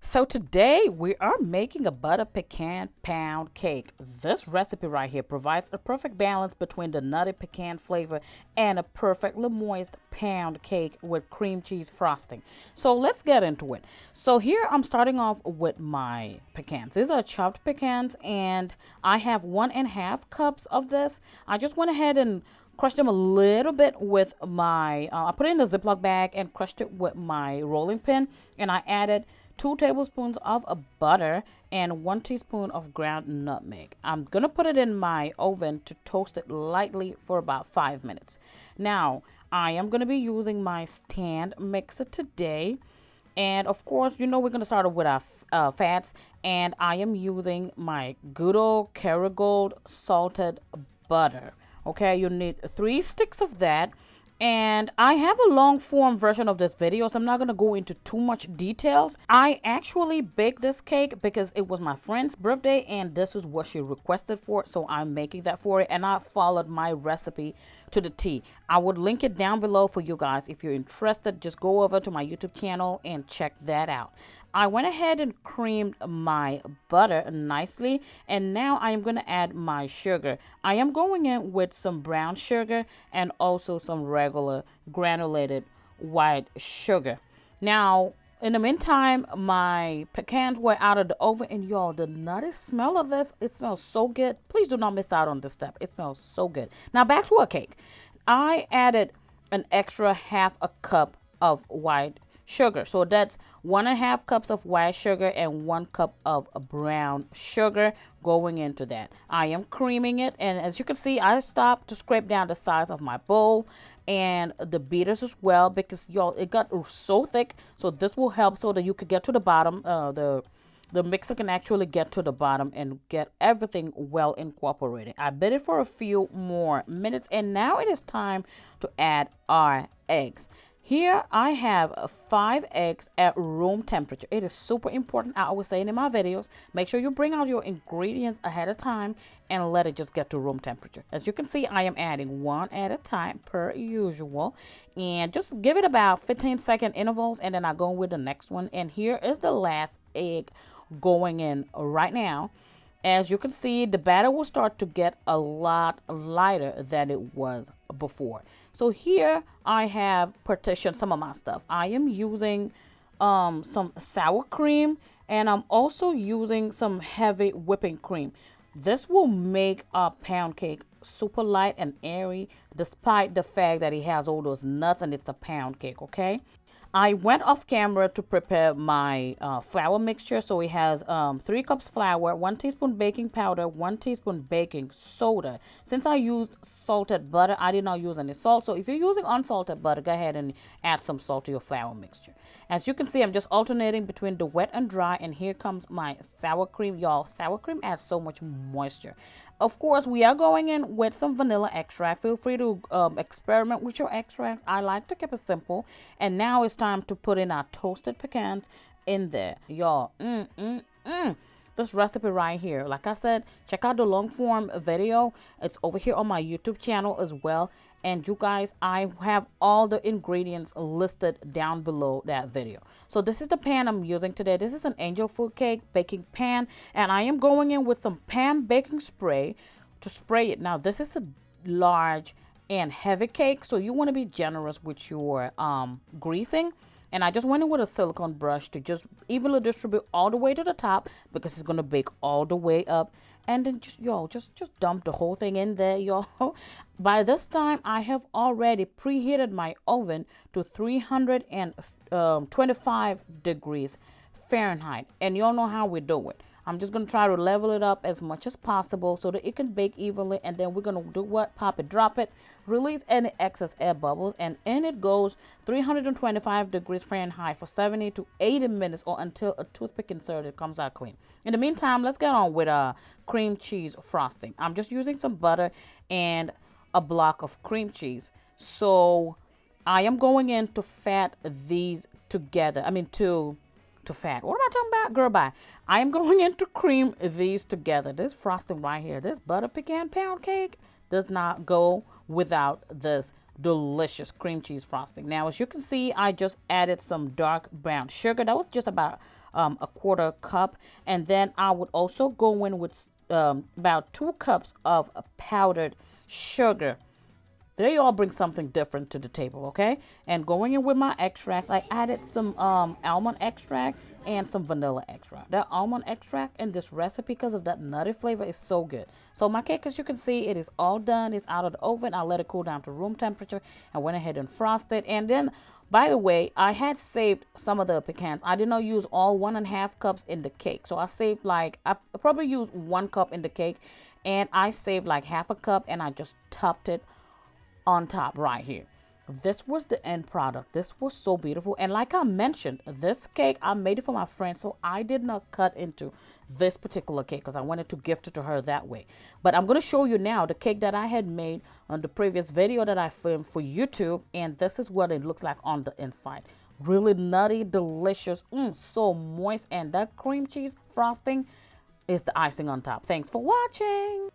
So today we are making a butter pecan pound cake. This recipe right here provides a perfect balance between the nutty pecan flavor and a perfectly moist pound cake with cream cheese frosting. So let's get into it. So here I'm starting off with my pecans. These are chopped pecans and I have 1.5 cups of this. I just went ahead and crushed them a little bit with my, I put it in a Ziploc bag and crushed it with my rolling pin, and I added 2 tablespoons of butter and 1 teaspoon of ground nutmeg. I'm gonna put it in my oven to toast it lightly for about 5 minutes. Now, I am gonna be using my stand mixer today. And of course, we're going to start with our fats. And I am using my good old Kerrygold salted butter. Okay, you need 3 sticks of that. And I have a long form version of this video, so I'm not going to go into too much details. I actually baked this cake because it was my friend's birthday and this is what she requested for it. So I'm making that for it, and I followed my recipe to the T. I would link it down below for you guys. If you're interested, just go over to my YouTube channel and check that out. I went ahead and creamed my butter nicely, and now I am going to add my sugar. I am going in with some brown sugar and also some regular granulated white sugar. Now, in the meantime, my pecans were out of the oven, and y'all, the nutty smell of this, it smells so good. Please do not miss out on this step. It smells so good. Now, back to our cake. I added an extra 1/2 cup of white sugar. So that's 1.5 cups of white sugar and 1 cup of brown sugar going into that. I am creaming it, and as you can see, I stopped to scrape down the size of my bowl and the beaters as well, because y'all, it got so thick. So this will help so that you could get to the bottom. The mixer can actually get to the bottom and get everything well incorporated. I beat it for a few more minutes, and now it is time to add our eggs. Here I have 5 eggs at room temperature. It is super important. I always say it in my videos. Make sure you bring out your ingredients ahead of time and let it just get to room temperature. As you can see, I am adding one at a time per usual. And just give it about 15-second intervals, and then I go with the next one. And here is the last egg going in right now. As you can see, the batter will start to get a lot lighter than it was before. So here I have partitioned some of my stuff. I am using some sour cream, and I'm also using some heavy whipping cream. This will make our pound cake super light and airy, despite the fact that it has all those nuts and it's a pound cake, okay? I went off camera to prepare my flour mixture. So it has 3 cups flour, 1 teaspoon baking powder, 1 teaspoon baking soda. Since I used salted butter, I did not use any salt. So if you're using unsalted butter, go ahead and add some salt to your flour mixture. As you can see, I'm just alternating between the wet and dry. And here comes my sour cream. Y'all, sour cream adds so much moisture. Of course, we are going in with some vanilla extract. Feel free to experiment with your extracts. I like to keep it simple. And now it's time to put in our toasted pecans in there, y'all. This recipe right here, like I said, check out the long form video. It's over here on my YouTube channel as well. And you guys, I have all the ingredients listed down below that video. So this is the pan I'm using today. This is an angel food cake baking pan, and I am going in with some pan baking spray to spray it. Now this is a large and heavy cake, so you want to be generous with your greasing. And I just went in with a silicone brush to just evenly distribute all the way to the top, because it's going to bake all the way up. And then just dump the whole thing in there, y'all. By this time, I have already preheated my oven to 325 degrees Fahrenheit. And y'all know how we do it. I'm just going to try to level it up as much as possible so that it can bake evenly. And then we're going to do what? Pop it, drop it, release any excess air bubbles. And in it goes 325 degrees Fahrenheit for 70 to 80 minutes, or until a toothpick inserted comes out clean. In the meantime, let's get on with cream cheese frosting. I'm just using some butter and a block of cream cheese. So I am going in to fat these together. To fat. What am I talking about? Girl, bye. I am going in to cream these together. This frosting right here, this butter pecan pound cake, does not go without this delicious cream cheese frosting. Now, as you can see, I just added some dark brown sugar. That was just about a quarter cup. And then I would also go in with about 2 cups of powdered sugar. They all bring something different to the table, okay? And going in with my extracts, I added some almond extract and some vanilla extract. That almond extract in this recipe, because of that nutty flavor, is so good. So my cake, as you can see, it is all done. It's out of the oven. I let it cool down to room temperature and went ahead and frosted. And then, by the way, I had saved some of the pecans. I did not use all 1.5 cups in the cake. So I saved I probably used 1 cup in the cake, and I saved like half a cup, and I just topped it on top right here. This was the end product. This was so beautiful. And like I mentioned, this cake, I made it for my friend, so I did not cut into this particular cake because I wanted to gift it to her that way. But I'm going to show you now the cake that I had made on the previous video that I filmed for YouTube, and this is what it looks like on the inside. Really nutty, delicious, so moist, and that cream cheese frosting is the icing on top. Thanks for watching.